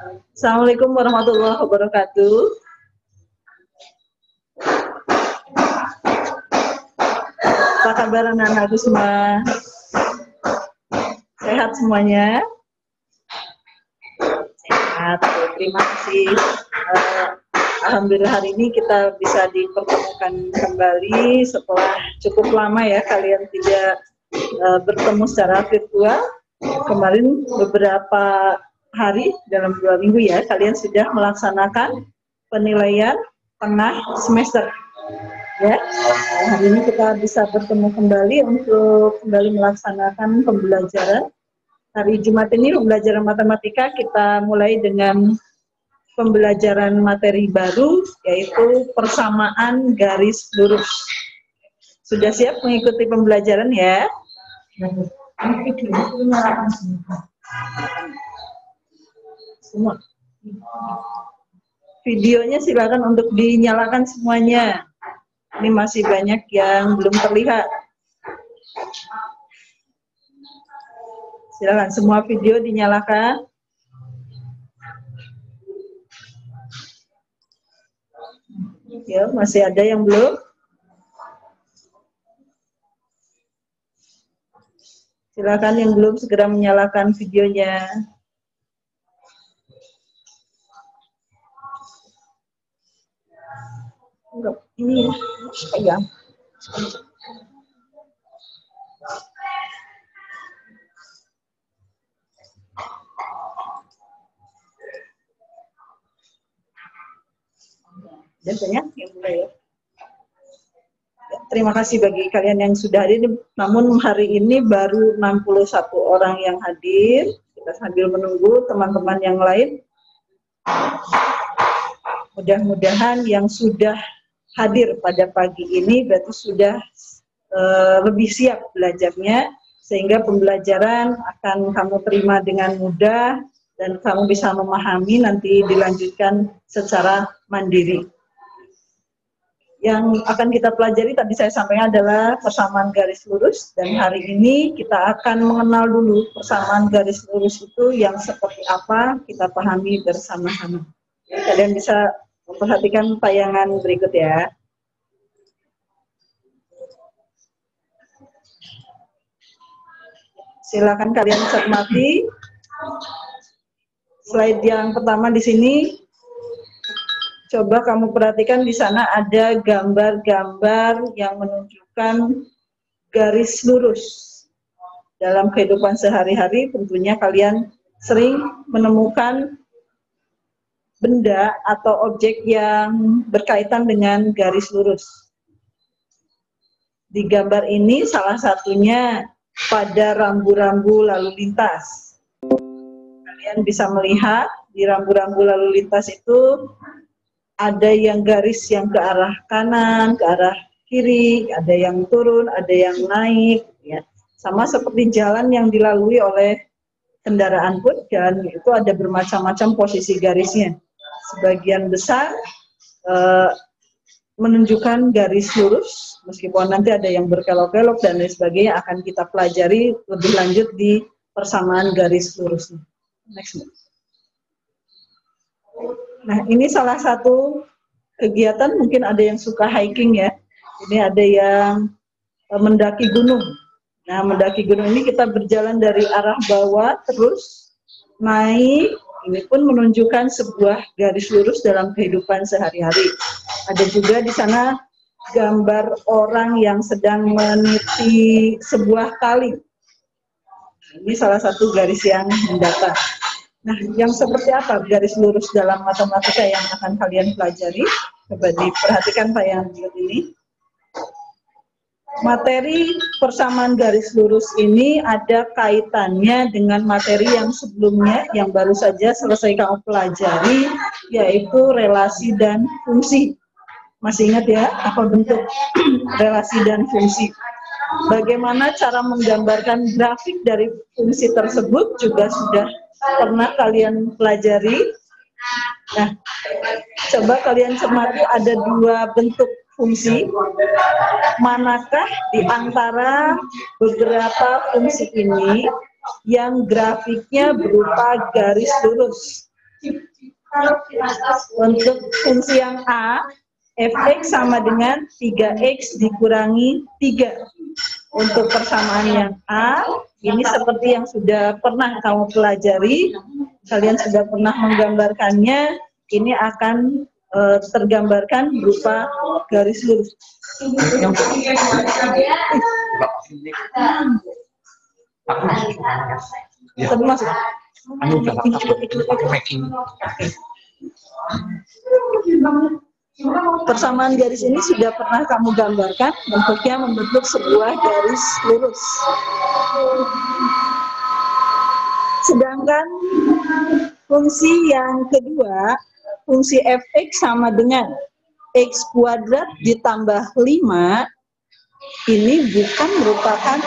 Assalamualaikum warahmatullahi wabarakatuh. Apa kabar anak-anakku semua? Sehat semuanya? Sehat, terima kasih. Alhamdulillah hari ini kita bisa dipertemukan kembali setelah cukup lama ya kalian tidak bertemu secara virtual. Kemarin beberapa hari dalam 2 minggu ya kalian sudah melaksanakan penilaian tengah semester ya. Hari ini kita bisa bertemu kembali untuk kembali melaksanakan pembelajaran. Hari Jumat ini pembelajaran matematika kita mulai dengan pembelajaran materi baru yaitu persamaan garis lurus. Sudah siap mengikuti pembelajaran ya? Semua. Videonya silakan untuk dinyalakan semuanya. Ini masih banyak yang belum terlihat. Silakan semua video dinyalakan. Ya, masih ada yang belum? Silakan yang belum segera menyalakan videonya. Ini pegang. Biasanya yang mulai ya. Terima kasih bagi kalian yang sudah hadir. Namun hari ini baru 61 orang yang hadir. Kita sambil menunggu teman-teman yang lain. Mudah-mudahan yang sudah hadir pada pagi ini berarti sudah lebih siap belajarnya, sehingga pembelajaran akan kamu terima dengan mudah dan kamu bisa memahami nanti dilanjutkan secara mandiri. Yang akan kita pelajari tadi saya sampaikan adalah persamaan garis lurus, dan hari ini kita akan mengenal dulu persamaan garis lurus itu yang seperti apa, kita pahami bersama-sama. Kalian bisa memperhatikan tayangan berikut ya. Silakan kalian cermati. Slide yang pertama di sini. Coba kamu perhatikan di sana ada gambar-gambar yang menunjukkan garis lurus. Dalam kehidupan sehari-hari tentunya kalian sering menemukan benda atau objek yang berkaitan dengan garis lurus. Di gambar ini salah satunya pada rambu-rambu lalu lintas. Kalian bisa melihat di rambu-rambu lalu lintas itu ada yang garis yang ke arah kanan, ke arah kiri, ada yang turun, ada yang naik, ya. Sama seperti jalan yang dilalui oleh kendaraan pun, jalan itu ada bermacam-macam posisi garisnya. Sebagian besar menunjukkan garis lurus, meskipun nanti ada yang berkelok-kelok dan lain sebagainya, akan kita pelajari lebih lanjut di persamaan garis lurusnya. Next. Nah, ini salah satu kegiatan, mungkin ada yang suka hiking ya. Ini ada yang mendaki gunung. Nah, mendaki gunung ini kita berjalan dari arah bawah terus naik. Ini pun menunjukkan sebuah garis lurus dalam kehidupan sehari-hari. Ada juga di sana gambar orang yang sedang meniti sebuah kali. Ini salah satu garis yang mendatar. Nah, yang seperti apa garis lurus dalam matematika yang akan kalian pelajari? Coba diperhatikan tayangan berikut ini. Materi persamaan garis lurus ini ada kaitannya dengan materi yang sebelumnya, yang baru saja selesai kamu pelajari, yaitu relasi dan fungsi. Masih ingat ya, apa bentuk relasi dan fungsi? Bagaimana cara menggambarkan grafik dari fungsi tersebut juga sudah pernah kalian pelajari. Nah, coba kalian cermati ada 2 bentuk fungsi. Manakah di antara beberapa fungsi ini yang grafiknya berupa garis lurus? Untuk fungsi yang A, fx sama dengan 3x dikurangi 3. Untuk persamaan yang A, ini seperti yang sudah pernah kamu pelajari, kalian sudah pernah menggambarkannya, ini akan tergambarkan berupa garis lurus. Termasuk. Persamaan garis ini sudah pernah kamu gambarkan, bentuknya membentuk sebuah garis lurus. Sedangkan fungsi yang kedua, fungsi fx sama dengan x kuadrat ditambah 5, ini bukan merupakan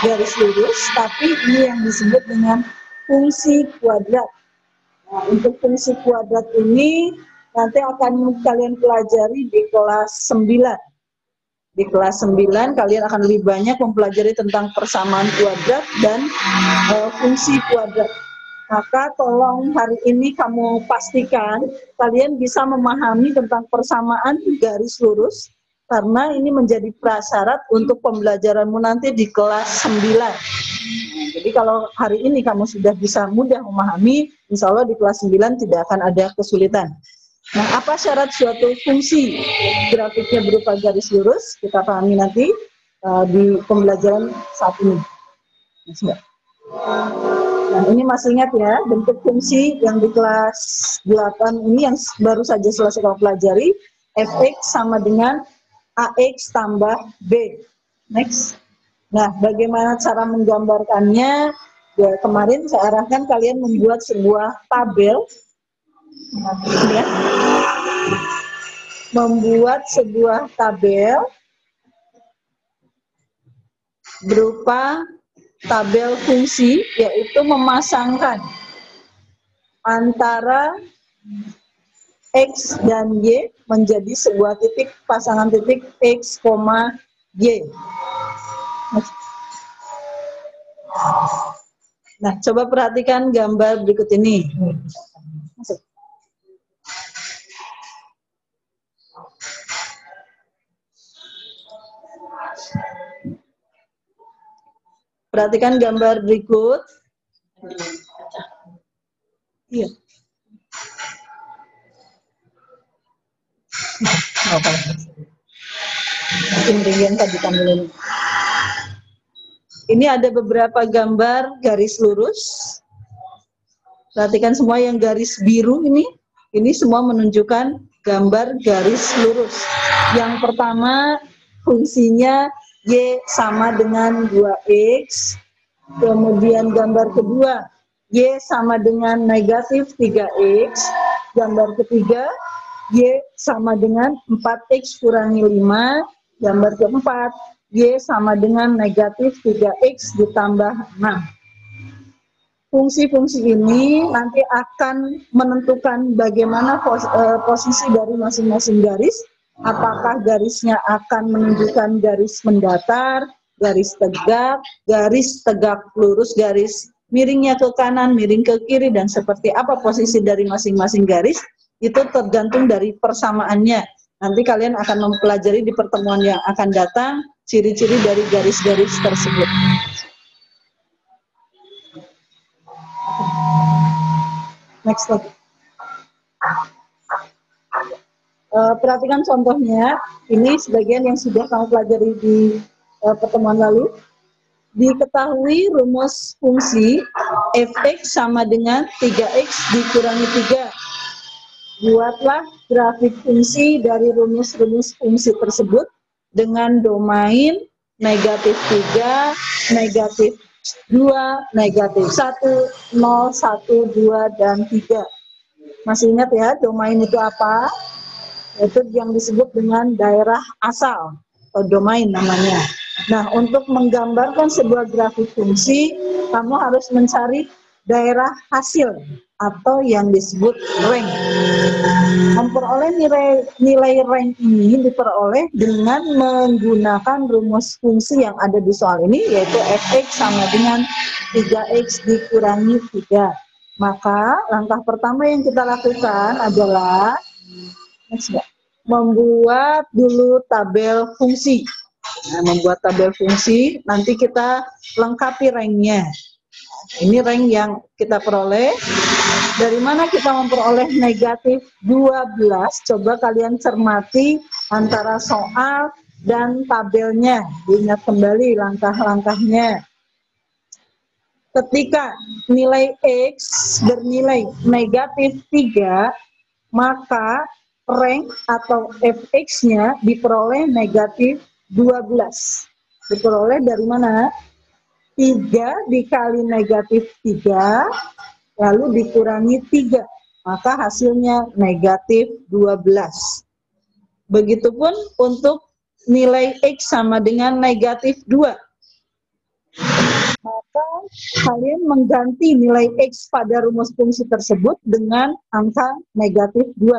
garis lurus, tapi ini yang disebut dengan fungsi kuadrat. Nah, untuk fungsi kuadrat ini nanti akan kalian pelajari di kelas 9. Di kelas 9 kalian akan lebih banyak mempelajari tentang persamaan kuadrat dan fungsi kuadrat. Maka tolong hari ini kamu pastikan kalian bisa memahami tentang persamaan garis lurus, karena ini menjadi prasyarat untuk pembelajaranmu nanti di kelas 9. Jadi kalau hari ini kamu sudah bisa mudah memahami, insya Allah di kelas 9 tidak akan ada kesulitan. Nah, apa syarat suatu fungsi grafiknya berupa garis lurus? Kita pahami nanti di pembelajaran saat ini. Nah, ini masih ingat ya, bentuk fungsi yang di kelas 8 ini yang baru saja selesai kamu pelajari, fx sama dengan ax tambah b. Next. Nah, bagaimana cara menggambarkannya? Ya, kemarin saya arahkan kalian membuat sebuah tabel. Ya. Membuat sebuah tabel berupa tabel fungsi, yaitu memasangkan antara x dan y menjadi sebuah titik, pasangan titik x, y. Nah, coba perhatikan gambar berikut ini. Masuk. Perhatikan gambar berikut. Iya. Mungkin tadi tampilin. Ini ada beberapa gambar garis lurus. Perhatikan semua yang garis biru ini semua menunjukkan gambar garis lurus. Yang pertama fungsinya y sama dengan 2x. Kemudian gambar kedua y sama dengan negatif 3x. Gambar ketiga y sama dengan 4x kurangi 5. Gambar keempat y sama dengan negatif 3x ditambah 6. Fungsi-fungsi ini nanti akan menentukan bagaimana posisi dari masing-masing garis. Apakah garisnya akan menunjukkan garis mendatar, garis tegak lurus, garis miringnya ke kanan, miring ke kiri, dan seperti apa posisi dari masing-masing garis, itu tergantung dari persamaannya. Nanti kalian akan mempelajari di pertemuan yang akan datang ciri-ciri dari garis-garis tersebut. Next lagi. Perhatikan contohnya, ini sebagian yang sudah kamu pelajari di pertemuan lalu. Diketahui rumus fungsi fx sama dengan 3x dikurangi 3. Buatlah grafik fungsi dari rumus-rumus fungsi tersebut dengan domain negatif 3, negatif 2, negatif 1, 0, 1, 2, dan 3. Masih ingat ya, domain itu apa? Itu yang disebut dengan daerah asal, atau domain namanya. Nah, untuk menggambarkan sebuah grafik fungsi, kamu harus mencari daerah hasil, atau yang disebut rank. Memperoleh nilai rank ini diperoleh dengan menggunakan rumus fungsi yang ada di soal ini, yaitu fx sama dengan 3x dikurangi 3. Maka langkah pertama yang kita lakukan adalah membuat dulu tabel fungsi. Nah, membuat tabel fungsi, nanti kita lengkapi ranknya. Ini rank yang kita peroleh. Dari mana kita memperoleh negatif 12? Coba kalian cermati antara soal dan tabelnya. Ingat kembali langkah-langkahnya. Ketika nilai X bernilai negatif 3, maka rank atau fx-nya diperoleh negatif 12. Diperoleh dari mana? 3 dikali negatif 3, lalu dikurangi 3. Maka hasilnya negatif 12. Begitupun untuk nilai X sama dengan negatif 2. Maka kalian mengganti nilai X pada rumus fungsi tersebut dengan angka negatif 2.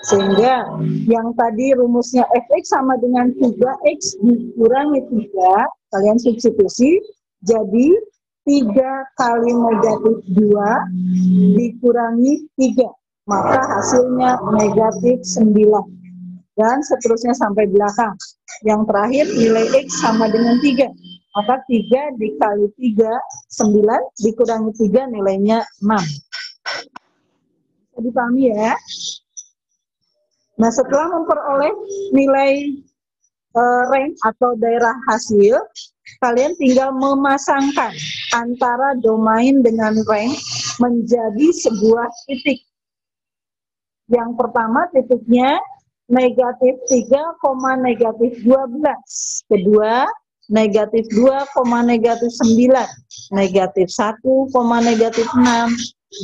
Sehingga yang tadi rumusnya fx sama dengan 3x dikurangi 3, kalian substitusi, jadi 3 kali negatif 2 dikurangi 3. Maka hasilnya negatif 9. Dan seterusnya sampai belakang. Yang terakhir nilai X sama dengan 3. Maka 3 dikali 3, 9, dikurangi 3 nilainya 6. Bisa dipahami ya? Nah, setelah memperoleh nilai rank atau daerah hasil, kalian tinggal memasangkan antara domain dengan rank menjadi sebuah titik. Yang pertama titiknya negatif 3, negatif 12. Kedua, negatif 2, negatif 9. Negatif 1, negatif 6.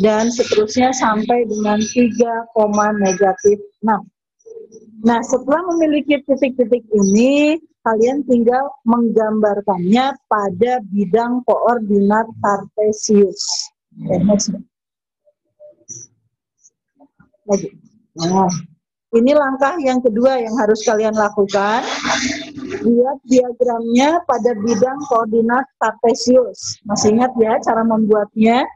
Dan seterusnya sampai dengan 3, negatif 6. Nah, setelah memiliki titik-titik ini, kalian tinggal menggambarkannya pada bidang koordinat kartesius. Lagi. Nah, ini langkah yang kedua yang harus kalian lakukan. Buat diagramnya pada bidang koordinat kartesius. Masih ingat ya cara membuatnya?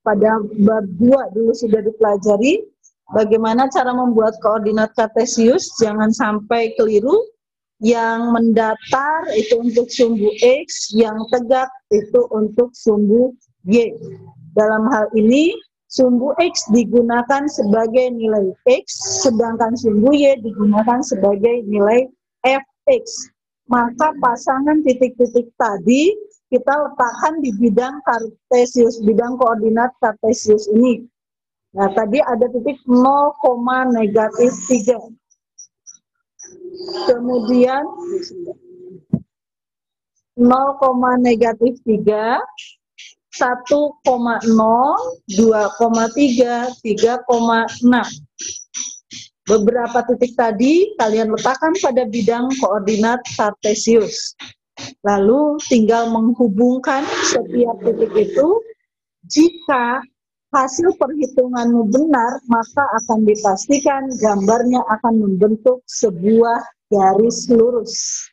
Pada bab 2 dulu sudah dipelajari. Bagaimana cara membuat koordinat kartesius, jangan sampai keliru. Yang mendatar itu untuk sumbu X, yang tegak itu untuk sumbu Y. Dalam hal ini, sumbu X digunakan sebagai nilai X, sedangkan sumbu Y digunakan sebagai nilai Fx. Maka pasangan titik-titik tadi kita letakkan di bidang kartesius, bidang koordinat kartesius ini. Nah, tadi ada titik 0, negatif 3. Kemudian 0, negatif 3, 1,0, 2,3, 3,6. Beberapa titik tadi kalian letakkan pada bidang koordinat kartesius. Lalu tinggal menghubungkan setiap titik itu. Jika hasil perhitunganmu benar, maka akan dipastikan gambarnya akan membentuk sebuah garis lurus.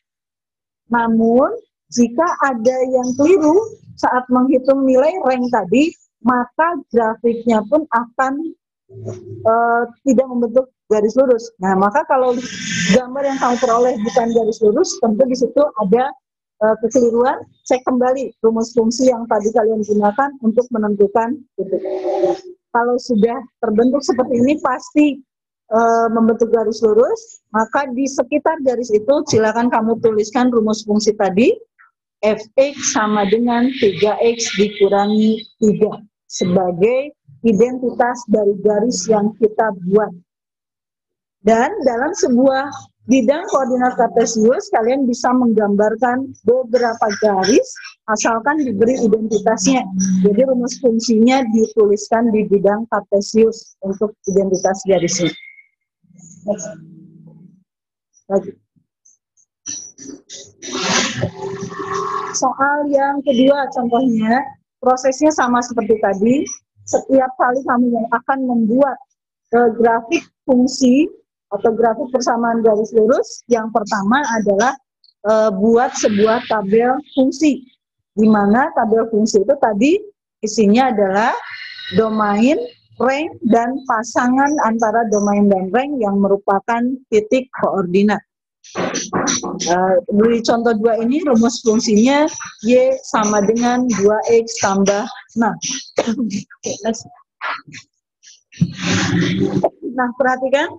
Namun, jika ada yang keliru saat menghitung nilai rank tadi, maka grafiknya pun akan tidak membentuk garis lurus. Nah, maka kalau gambar yang kamu peroleh bukan garis lurus, tentu di situ ada kekeliruan. Cek kembali rumus fungsi yang tadi kalian gunakan untuk menentukan titik. Kalau sudah terbentuk seperti ini pasti membentuk garis lurus, maka di sekitar garis itu silakan kamu tuliskan rumus fungsi tadi. Fx sama dengan 3x dikurangi 3 sebagai identitas dari garis yang kita buat. Dan dalam sebuah bidang koordinat kartesius, kalian bisa menggambarkan beberapa garis asalkan diberi identitasnya. Jadi rumus fungsinya dituliskan di bidang kartesius untuk identitas garisnya. Lagi. Soal yang kedua contohnya, prosesnya sama seperti tadi. Setiap kali kamu yang akan membuat grafik fungsi atau grafik persamaan garis lurus, yang pertama adalah buat sebuah tabel fungsi, di mana tabel fungsi itu tadi isinya adalah domain, rank, dan pasangan antara domain dan rank yang merupakan titik koordinat. Di contoh 2 ini rumus fungsinya Y sama dengan 2X tambah 6. Nah, perhatikan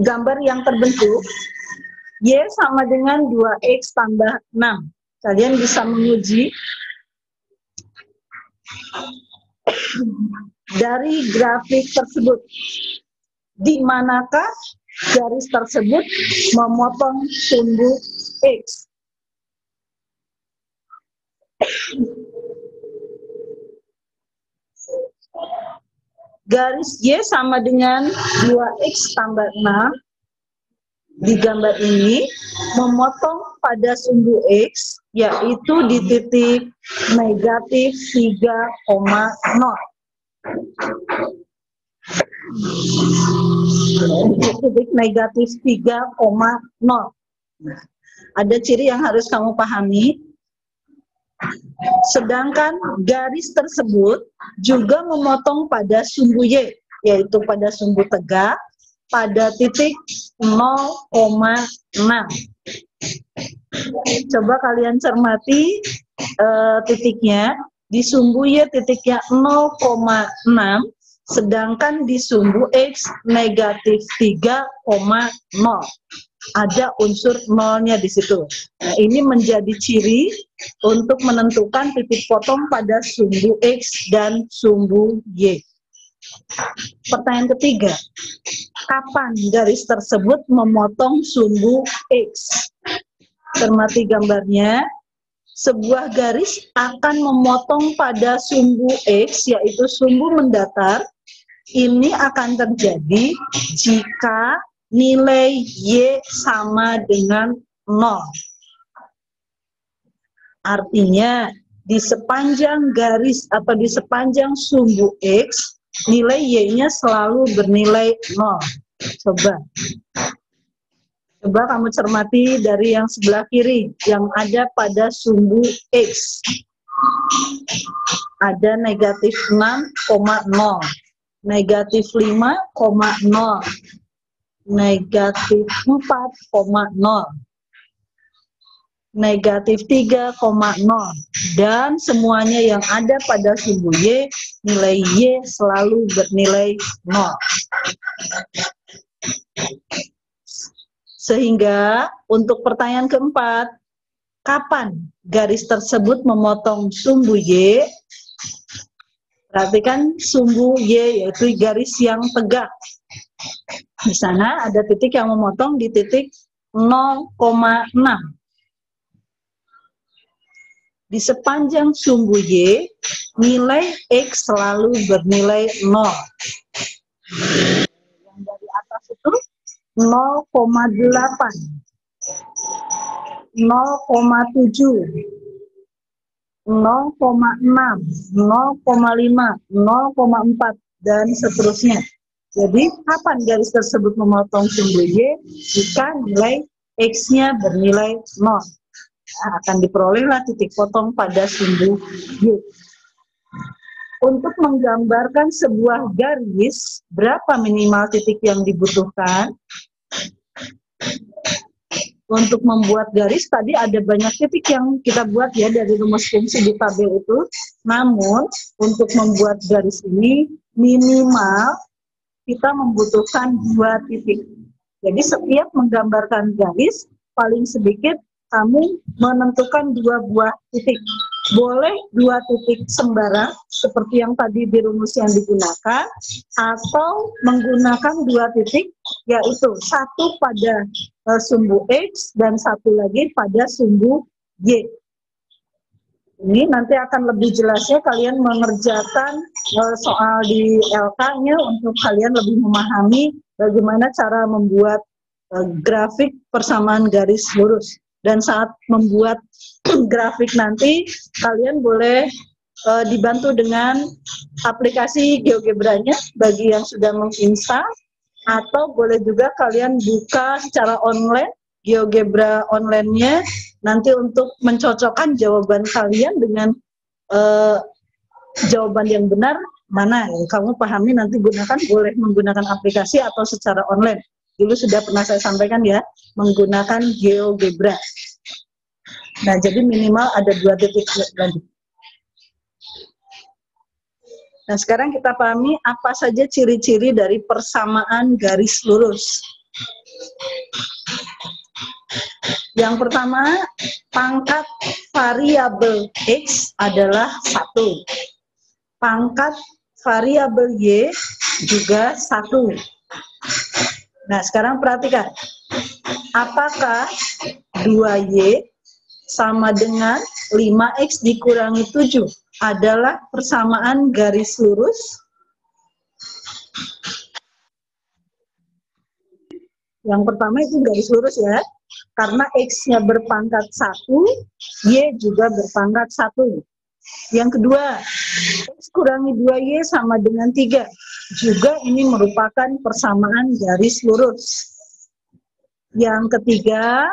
gambar yang terbentuk Y sama dengan 2X tambah 6. Kalian bisa menguji dari grafik tersebut, di manakah garis tersebut memotong sumbu X. Garis Y sama dengan 2X tambah 6 di gambar ini memotong pada sumbu X, yaitu di titik negatif 3,0. Titik negatif 3,0. Ada ciri yang harus kamu pahami. Sedangkan garis tersebut juga memotong pada sumbu Y, yaitu pada sumbu tegak, pada titik 0,6. Coba kalian cermati titiknya. Di sumbu Y titiknya 0,6, sedangkan di sumbu X negatif 3,0. Ada unsur nolnya di situ. Nah, ini menjadi ciri untuk menentukan titik potong pada sumbu X dan sumbu Y. Pertanyaan ketiga, kapan garis tersebut memotong sumbu X? Cermati gambarnya. Sebuah garis akan memotong pada sumbu X, yaitu sumbu mendatar. Ini akan terjadi jika nilai Y sama dengan 0. Artinya, di sepanjang garis atau di sepanjang sumbu X, nilai Y-nya selalu bernilai 0. Coba kamu cermati dari yang sebelah kiri, yang ada pada sumbu X. Ada negatif 6,0, negatif 5,0, negatif 4,0, negatif 3,0, dan semuanya yang ada pada sumbu Y, nilai Y selalu bernilai 0. Sehingga untuk pertanyaan keempat, kapan garis tersebut memotong sumbu Y? Perhatikan sumbu Y, yaitu garis yang tegak. Di sana ada titik yang memotong di titik 0,6. Di sepanjang sumbu Y, nilai X selalu bernilai 0. Yang dari atas itu 0,8, 0,7, 0,6, 0,4, dan seterusnya. Jadi, kapan garis tersebut memotong sumbu Y? Jika nilai X-nya bernilai 0. Akan diperolehlah titik potong pada sumbu Y. Untuk menggambarkan sebuah garis, berapa minimal titik yang dibutuhkan? Untuk membuat garis, tadi ada banyak titik yang kita buat ya dari rumus fungsi di tabel itu. Namun, untuk membuat garis ini, minimal kita membutuhkan 2 titik. Jadi, setiap menggambarkan garis, paling sedikit kamu menentukan 2 buah titik. Boleh 2 titik sembarang, seperti yang tadi di rumus yang digunakan, atau menggunakan 2 titik, yaitu satu pada sumbu X dan satu lagi pada sumbu Y. Ini nanti akan lebih jelasnya kalian mengerjakan soal di LK-nya untuk kalian lebih memahami bagaimana cara membuat grafik persamaan garis lurus. Dan saat membuat grafik nanti, kalian boleh dibantu dengan aplikasi GeoGebra-nya bagi yang sudah menginstal, atau boleh juga kalian buka secara online, GeoGebra online-nya, nanti untuk mencocokkan jawaban kalian dengan jawaban yang benar mana yang kamu pahami, nanti gunakan, boleh menggunakan aplikasi atau secara online. Dulu sudah pernah saya sampaikan ya, menggunakan GeoGebra. Nah, jadi minimal ada 2 titik lanjut. Nah, sekarang kita pahami apa saja ciri-ciri dari persamaan garis lurus. Yang pertama, pangkat variabel X adalah 1. Pangkat variabel Y juga 1. Nah, sekarang perhatikan. Apakah 2Y sama dengan 5X dikurangi 7 adalah persamaan garis lurus? Yang pertama itu garis lurus ya, karena X-nya berpangkat 1, Y juga berpangkat 1. Yang kedua, X kurangi 2Y sama dengan 3. Juga ini merupakan persamaan garis lurus. Yang ketiga,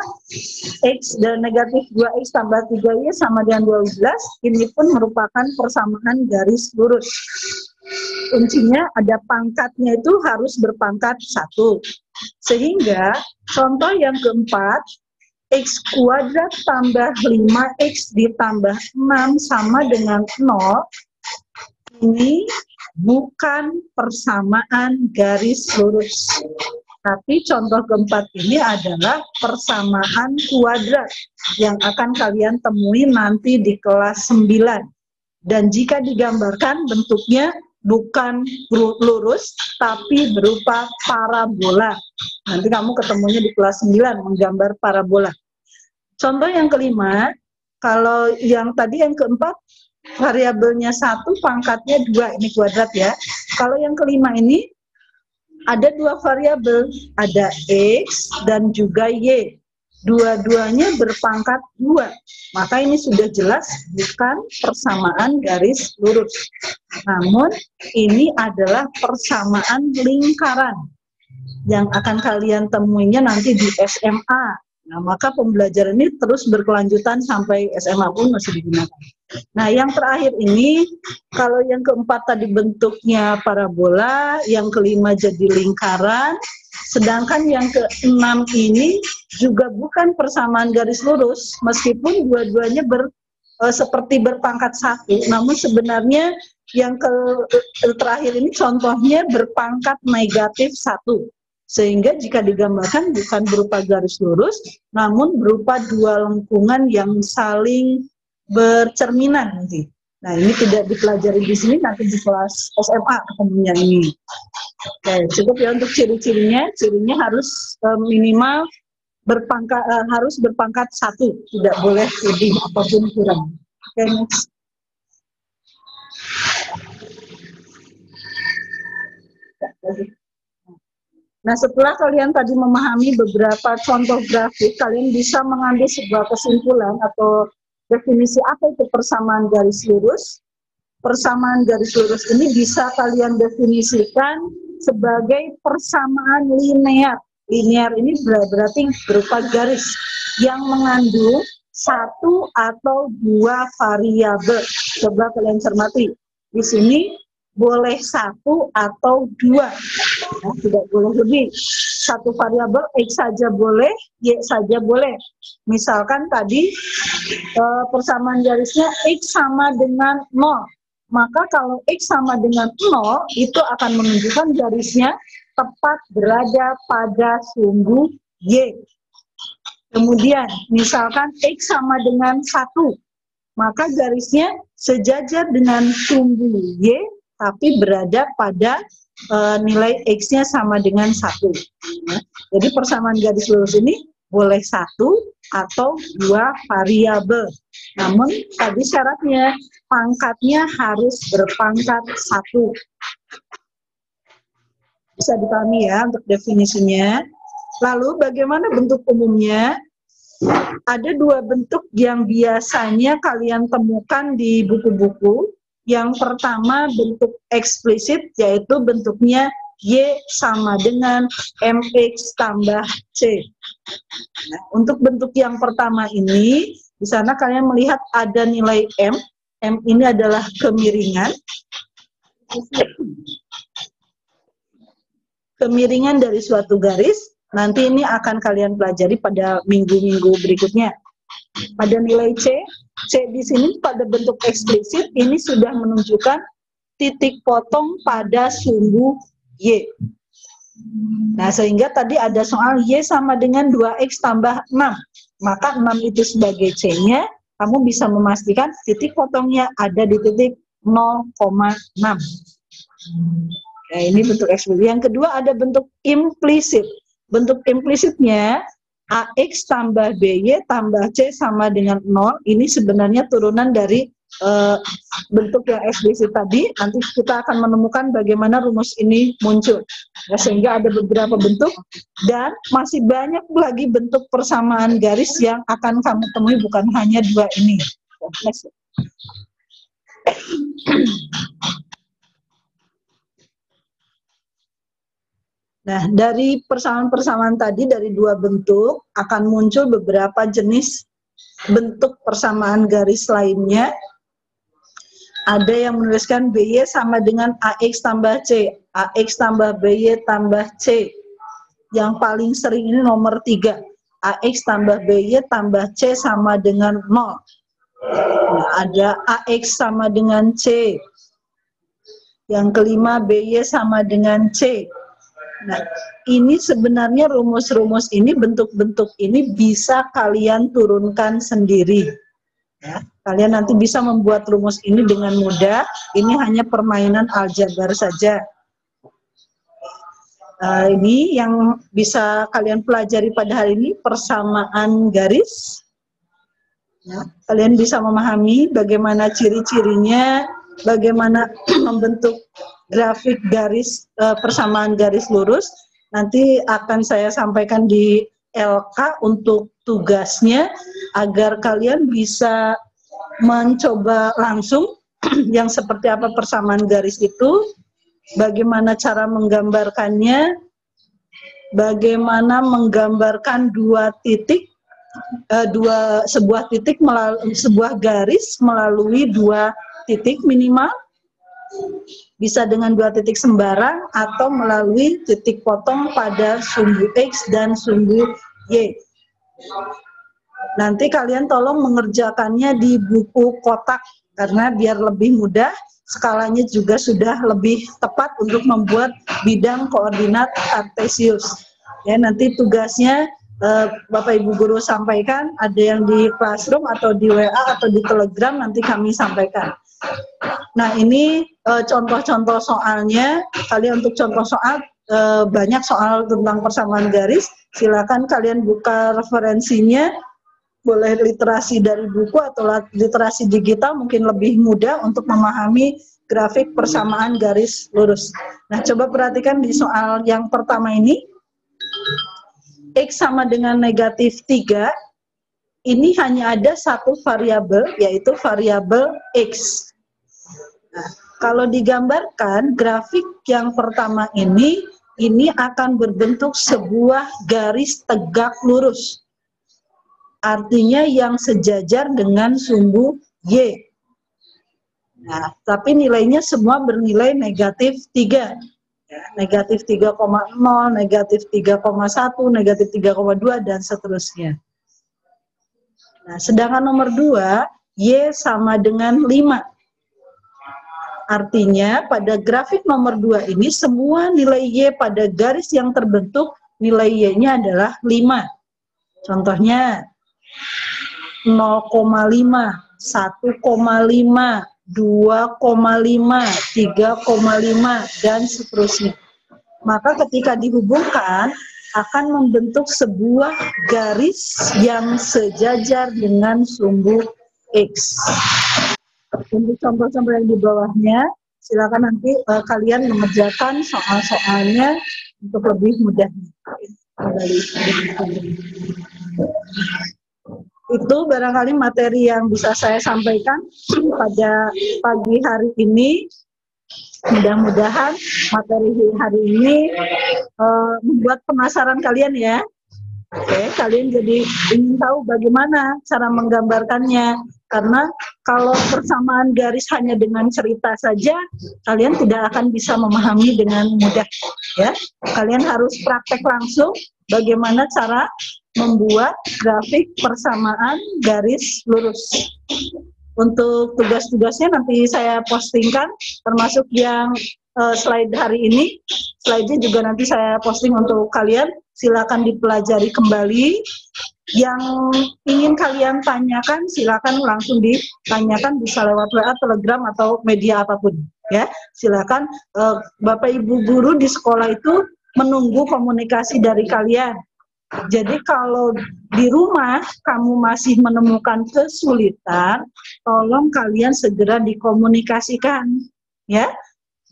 X dan negatif 2X tambah 3Y sama dengan 12, ini pun merupakan persamaan garis lurus. Kuncinya ada pangkatnya itu harus berpangkat 1. Sehingga contoh yang keempat, X kuadrat tambah 5X ditambah 6 sama dengan 0, ini bukan persamaan garis lurus. Tapi contoh keempat ini adalah persamaan kuadrat yang akan kalian temui nanti di kelas 9. Dan jika digambarkan bentuknya bukan lurus, tapi berupa parabola. Nanti kamu ketemunya di kelas 9, menggambar parabola. Contoh yang kelima, kalau yang tadi yang keempat, variabelnya 1, pangkatnya 2, ini kuadrat ya. Kalau yang kelima ini, ada 2 variabel, ada X dan juga Y. Dua-duanya berpangkat 2. Maka ini sudah jelas bukan persamaan garis lurus. Namun ini adalah persamaan lingkaran yang akan kalian temuinya nanti di SMA. Nah, maka pembelajaran ini terus berkelanjutan sampai SMA pun masih digunakan. Nah, yang terakhir ini, kalau yang keempat tadi bentuknya parabola, yang kelima jadi lingkaran, sedangkan yang keenam ini juga bukan persamaan garis lurus, meskipun dua-duanya seperti berpangkat 1, namun sebenarnya yang terakhir ini contohnya berpangkat negatif 1. Sehingga jika digambarkan bukan berupa garis lurus, namun berupa 2 lengkungan yang saling bercerminan nanti. Nah, ini tidak dipelajari di sini, nanti di kelas SMA ketemunya ini. Oke, cukup ya untuk ciri-cirinya. Cirinya harus minimal harus berpangkat 1, tidak boleh lebih apapun kurang. Oke, next. Nah, setelah kalian tadi memahami beberapa contoh grafik, kalian bisa mengambil sebuah kesimpulan atau definisi apa itu persamaan garis lurus. Persamaan garis lurus ini bisa kalian definisikan sebagai persamaan linear. Linear ini berarti berupa garis yang mengandung 1 atau 2 variabel. Coba kalian cermati. Di sini boleh 1 atau 2, ya, tidak boleh lebih. 1 variabel X saja boleh, Y saja boleh. Misalkan tadi persamaan garisnya X sama dengan 0, maka kalau X sama dengan 0, itu akan menunjukkan garisnya tepat berada pada sumbu Y. Kemudian misalkan X sama dengan 1, maka garisnya sejajar dengan sumbu Y, tapi berada pada nilai X-nya sama dengan 1. Ya. Jadi persamaan garis lurus ini boleh 1 atau 2 variabel. Namun tadi syaratnya pangkatnya harus berpangkat 1. Bisa dipahami ya untuk definisinya. Lalu bagaimana bentuk umumnya? Ada 2 bentuk yang biasanya kalian temukan di buku-buku. Yang pertama bentuk eksplisit, yaitu bentuknya Y sama dengan MX tambah C. Nah, untuk bentuk yang pertama ini, di sana kalian melihat ada nilai M. M ini adalah kemiringan. Kemiringan dari suatu garis. Nanti ini akan kalian pelajari pada minggu-minggu berikutnya. Pada nilai C di sini pada bentuk eksplisit ini sudah menunjukkan titik potong pada sumbu Y. Nah, sehingga tadi ada soal Y sama dengan 2X tambah 6. Maka 6 itu sebagai C-nya, kamu bisa memastikan titik potongnya ada di titik 0,6. Nah, ini bentuk eksplisit. Yang kedua ada bentuk implisit. Bentuk implisitnya AX tambah BY tambah C sama dengan 0. Ini sebenarnya turunan dari bentuk yang eksplisit tadi. Nanti kita akan menemukan bagaimana rumus ini muncul. Ya, sehingga ada beberapa bentuk dan masih banyak lagi bentuk persamaan garis yang akan kamu temui, bukan hanya dua ini. Nah, dari persamaan-persamaan tadi, dari dua bentuk, akan muncul beberapa jenis bentuk persamaan garis lainnya. Ada yang menuliskan BY sama dengan AX tambah C, AX tambah BY tambah C. Yang paling sering ini nomor 3, AX tambah BY tambah C sama dengan 0. Nah, ada AX sama dengan C. Yang kelima, BY sama dengan C. Nah, ini sebenarnya rumus-rumus ini, bentuk-bentuk ini bisa kalian turunkan sendiri. Ya, kalian nanti bisa membuat rumus ini dengan mudah. Ini hanya permainan aljabar saja. Ini yang bisa kalian pelajari pada hari ini, persamaan garis. Ya, kalian bisa memahami bagaimana ciri-cirinya, bagaimana membentuk grafik garis persamaan garis lurus. Nanti akan saya sampaikan di LK untuk tugasnya agar kalian bisa mencoba langsung yang seperti apa persamaan garis itu, bagaimana cara menggambarkannya, bagaimana menggambarkan sebuah titik melalui sebuah garis melalui dua titik minimal, bisa dengan dua titik sembarang atau melalui titik potong pada sumbu X dan sumbu Y. Nanti kalian tolong mengerjakannya di buku kotak karena biar lebih mudah, skalanya juga sudah lebih tepat untuk membuat bidang koordinat kartesius. Ya, nanti tugasnya Bapak Ibu Guru sampaikan, ada yang di classroom atau di WA atau di Telegram, nanti kami sampaikan. Nah, ini contoh-contoh soalnya. Kalian untuk contoh soal, banyak soal tentang persamaan garis, silakan kalian buka referensinya, boleh literasi dari buku atau literasi digital, mungkin lebih mudah untuk memahami grafik persamaan garis lurus. Nah, coba perhatikan di soal yang pertama ini, X sama dengan negatif 3, ini hanya ada satu variabel, yaitu variabel X. Nah, kalau digambarkan grafik yang pertama ini akan berbentuk sebuah garis tegak lurus. Artinya yang sejajar dengan sumbu Y. Nah, tapi nilainya semua bernilai negatif 3. Ya, negatif 3,0, negatif 3,1, negatif 3,2, dan seterusnya. Nah, sedangkan nomor 2, Y sama dengan 5. Artinya pada grafik nomor 2 ini semua nilai Y pada garis yang terbentuk, nilai Y-nya adalah 5. Contohnya 0,5, 1,5, 2,5, 3,5, dan seterusnya. Maka ketika dihubungkan akan membentuk sebuah garis yang sejajar dengan sumbu X. Untuk contoh-contoh yang di bawahnya, silakan nanti kalian mengerjakan soal-soalnya untuk lebih mudah. Itu barangkali materi yang bisa saya sampaikan pada pagi hari ini. Mudah-mudahan materi hari ini membuat penasaran kalian ya. Oke, kalian jadi ingin tahu bagaimana cara menggambarkannya. Karena Kalau persamaan garis hanya dengan cerita saja, kalian tidak akan bisa memahami dengan mudah. Ya, kalian harus praktek langsung bagaimana cara membuat grafik persamaan garis lurus. Untuk tugas-tugasnya nanti saya postingkan, termasuk yang slide hari ini. Slide-nya juga nanti saya posting untuk kalian. Silakan dipelajari kembali. Yang ingin kalian tanyakan, silakan langsung ditanyakan, bisa lewat WA, Telegram, atau media apapun. Ya, silakan. Bapak Ibu guru di sekolah itu menunggu komunikasi dari kalian. Jadi kalau di rumah kamu masih menemukan kesulitan, tolong kalian segera dikomunikasikan, ya.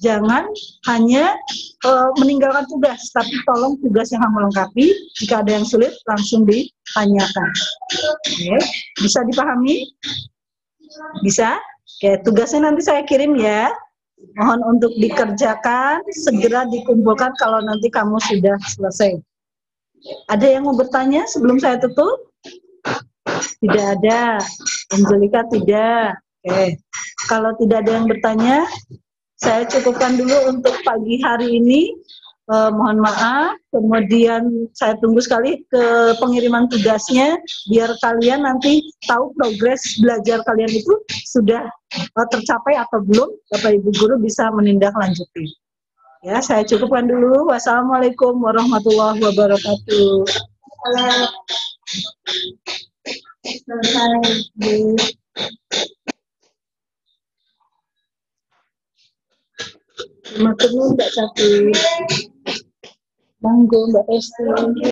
Jangan hanya meninggalkan tugas, tapi tolong tugas yang kamu lengkapi. Jika ada yang sulit, langsung ditanyakan. Oke, bisa dipahami? Bisa? Oke, tugasnya nanti saya kirim ya. Mohon untuk dikerjakan, segera dikumpulkan kalau nanti kamu sudah selesai. Ada yang mau bertanya sebelum saya tutup? Tidak ada. Angelika tidak. Oke. Kalau tidak ada yang bertanya, saya cukupkan dulu untuk pagi hari ini. Mohon maaf. Kemudian saya tunggu sekali ke pengiriman tugasnya, biar kalian nanti tahu progres belajar kalian itu sudah tercapai atau belum. Bapak Ibu guru bisa menindaklanjuti. Ya, saya cukupkan dulu. Wassalamualaikum warahmatullahi wabarakatuh. Selesai. Terima kasih Mbak Sati. Monggo Mbak Esti.